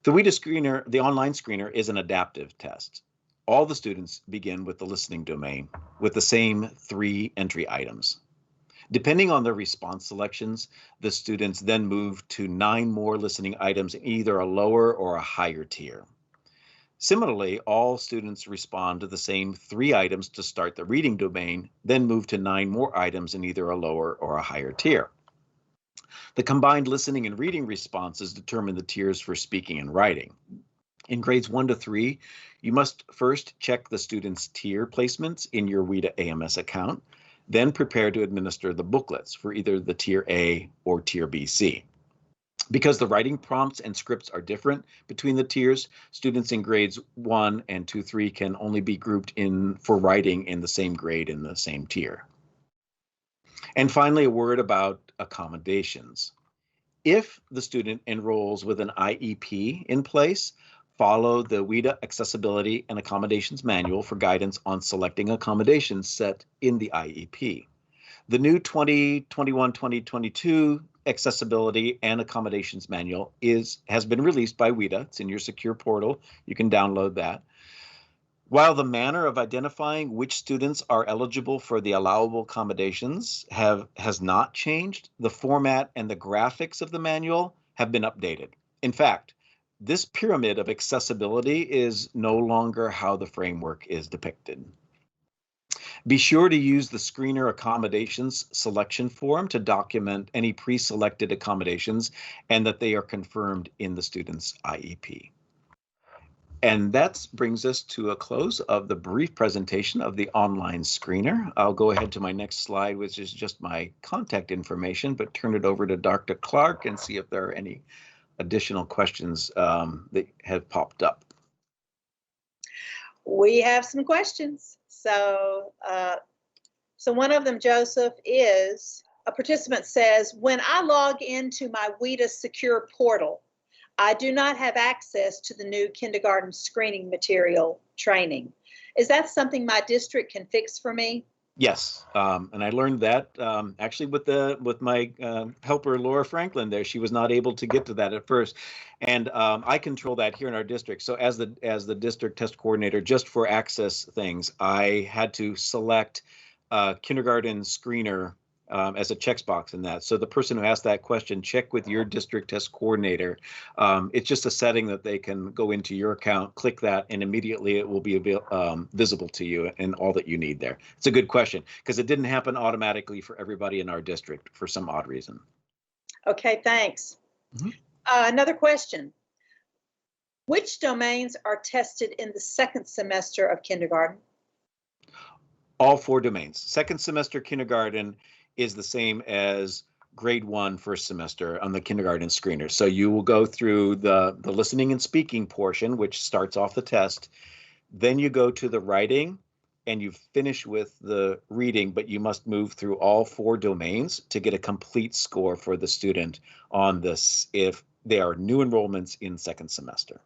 The WIDA Screener, the online screener, is an adaptive test. All the students begin with the listening domain with the same 3 entry items. Depending on their response selections, the students then move to 9 more listening items in either a lower or a higher tier. Similarly, all students respond to the same 3 items to start the reading domain, then move to 9 more items in either a lower or a higher tier. The combined listening and reading responses determine the tiers for speaking and writing. In grades 1 to 3, you must first check the students' tier placements in your WIDA AMS account, then prepare to administer the booklets for either the Tier A or Tier BC. Because the writing prompts and scripts are different between the tiers, students in grades 1 and 2, 3 can only be grouped in for writing in the same grade in the same tier. And finally, a word about accommodations. If the student enrolls with an IEP in place, follow the WIDA Accessibility and Accommodations Manual for guidance on selecting accommodations set in the IEP. The new 2021-2022 Accessibility and Accommodations Manual has been released by WIDA. It's in your secure portal. You can download that. While the manner of identifying which students are eligible for the allowable accommodations has not changed, the format and the graphics of the manual have been updated. In fact, this pyramid of accessibility is no longer how the framework is depicted. Be sure to use the screener accommodations selection form to document any pre-selected accommodations and that they are confirmed in the student's IEP. And that brings us to a close of the brief presentation of the online screener. I'll go ahead to my next slide, which is just my contact information, but turn it over to Dr. Clark and see if there are any additional questions that have popped up. We have some questions. So one of them, Joseph, is a participant says, when I log into my WIDA secure portal, I do not have access to the new kindergarten screening material training. Is that something my district can fix for me? Yes, and I learned that actually with my helper Laura Franklin there. She was not able to get to that at first, and I control that here in our district. So as the district test coordinator, just for access things, I had to select kindergarten screener as a checkbox in that. So the person who asked that question, check with your district test coordinator. It's just a setting that they can go into your account, click that, and immediately it will be visible to you and all that you need there. It's a good question because it didn't happen automatically for everybody in our district for some odd reason. Okay, thanks. Mm-hmm. Another question. Which domains are tested in the second semester of kindergarten? All 4 domains. Second semester kindergarten is the same as grade 1 first semester on the kindergarten screener. So you will go through the listening and speaking portion, which starts off the test. Then you go to the writing and you finish with the reading, but you must move through all 4 domains to get a complete score for the student on this if they are new enrollments in second semester.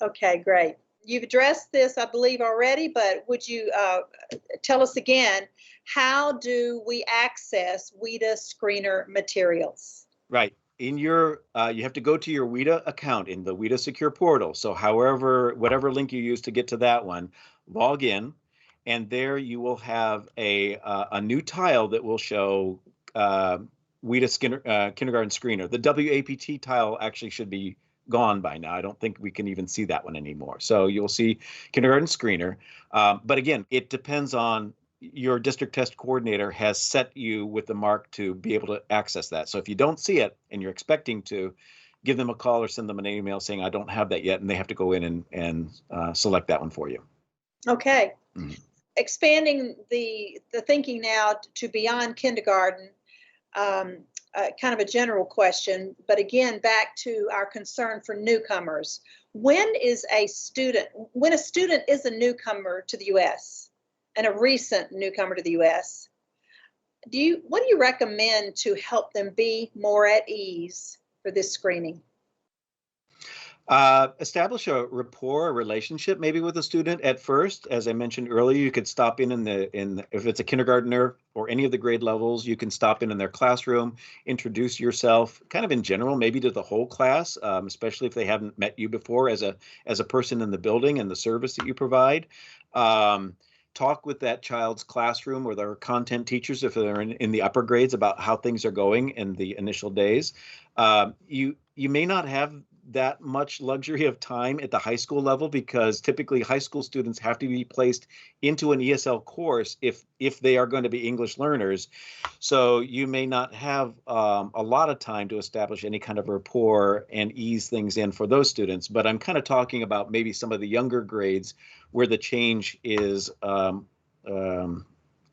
Okay, great. You've addressed this, I believe, already, but would you tell us again, how do we access WIDA screener materials? Right. In your, you have to go to your WIDA account in the WIDA secure portal. So whatever link you use to get to that one, log in, and there you will have a new tile that will show WIDA kindergarten screener. The WAPT tile actually should be gone by now. I don't think we can even see that one anymore. So you'll see kindergarten screener. But again, it depends on your district test coordinator has set you with the mark to be able to access that. So if you don't see it and you're expecting to, give them a call or send them an email saying, I don't have that yet, and they have to go in and select that one for you. Okay. Mm-hmm. Expanding the thinking now to beyond kindergarten, kind of a general question, but again, back to our concern for newcomers. When a student is a newcomer to the U.S. and a recent newcomer to the U.S., what do you recommend to help them be more at ease for this screening? Establish a rapport, a relationship maybe with a student at first. As I mentioned earlier, you could stop if it's a kindergartner or any of the grade levels, you can stop in their classroom, introduce yourself kind of in general, maybe to the whole class, especially if they haven't met you before as a person in the building and the service that you provide. Talk with that child's classroom or their content teachers if they're in the upper grades about how things are going in the initial days. You may not have that much luxury of time at the high school level because typically high school students have to be placed into an ESL course if they are going to be English learners. So you may not have a lot of time to establish any kind of rapport and ease things in for those students. But I'm kind of talking about maybe some of the younger grades where the change is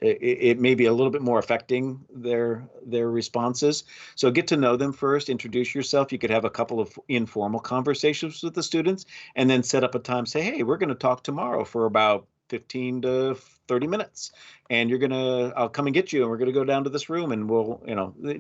it may be a little bit more affecting their responses. So get to know them first, introduce yourself. You could have a couple of informal conversations with the students and then set up a time, say, hey, we're going to talk tomorrow for about 15 to 30 minutes. And I'll come and get you and we're going to go down to this room and we'll,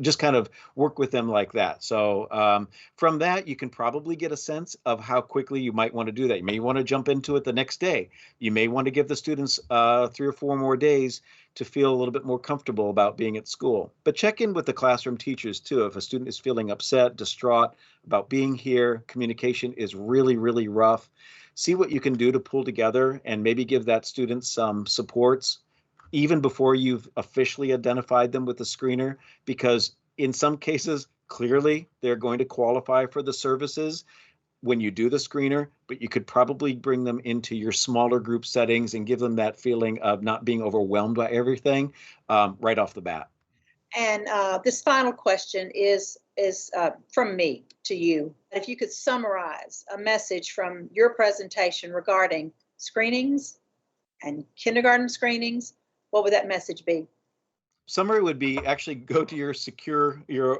just kind of work with them like that. So from that, you can probably get a sense of how quickly you might want to do that. You may want to jump into it the next day. You may want to give the students 3 or 4 more days to feel a little bit more comfortable about being at school. But check in with the classroom teachers too. If a student is feeling upset, distraught about being here, communication is really, really rough. See what you can do to pull together and maybe give that student some supports even before you've officially identified them with the screener, because in some cases, clearly they're going to qualify for the services when you do the screener, but you could probably bring them into your smaller group settings and give them that feeling of not being overwhelmed by everything right off the bat. And this final question is from me to you. If you could summarize a message from your presentation regarding screenings and kindergarten screenings, what would that message be? Summary would be actually go to your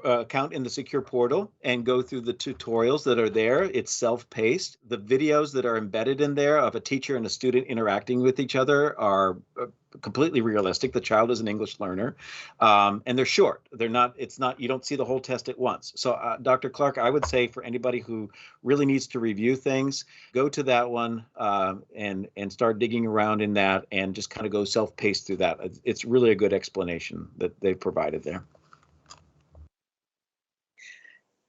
account in the secure portal and go through the tutorials that are there. It's self-paced. The videos that are embedded in there of a teacher and a student interacting with each other are completely realistic. The child is an English learner, and they're short. You don't see the whole test at once. So Dr. Clark, I would say for anybody who really needs to review things, go to that one and start digging around in that and just kind of go self-paced through that. It's really a good explanation that they've provided there.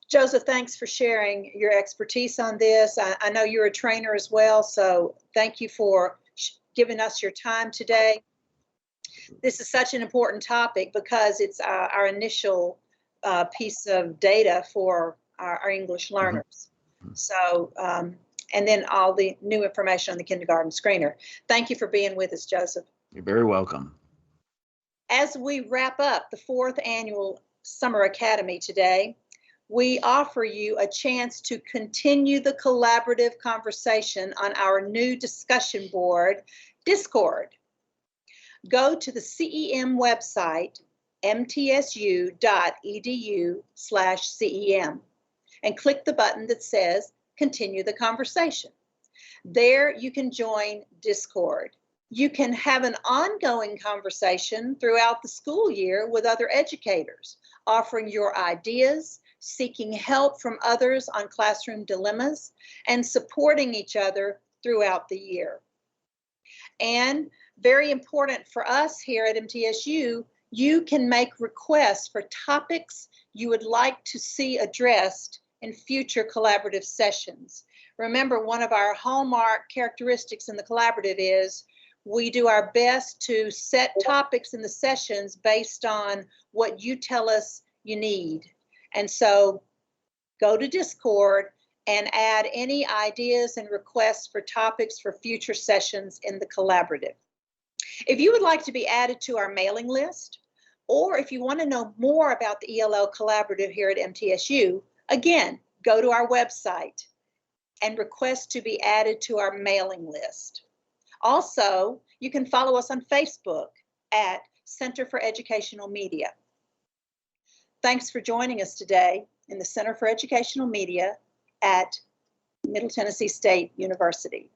Joseph, thanks for sharing your expertise on this. I know you're a trainer as well, so thank you for giving us your time today. This is such an important topic because it's our initial piece of data for our English learners. Mm-hmm. So, and then all the new information on the kindergarten screener. Thank you for being with us, Joseph. You're very welcome. As we wrap up the 4th annual Summer Academy today, we offer you a chance to continue the collaborative conversation on our new discussion board, Discord. Go to the CEM website, mtsu.edu/CEM, and click the button that says Continue the Conversation. There you can join Discord. You can have an ongoing conversation throughout the school year with other educators, offering your ideas, seeking help from others on classroom dilemmas, and supporting each other throughout the year. And very important for us here at MTSU, you can make requests for topics you would like to see addressed in future collaborative sessions. Remember, one of our hallmark characteristics in the collaborative is we do our best to set topics in the sessions based on what you tell us you need. And so go to Discord and add any ideas and requests for topics for future sessions in the collaborative. If you would like to be added to our mailing list, or if you want to know more about the ELL Collaborative here at MTSU, again, go to our website and request to be added to our mailing list. Also, you can follow us on Facebook at Center for Educational Media. Thanks for joining us today in the Center for Educational Media at Middle Tennessee State University.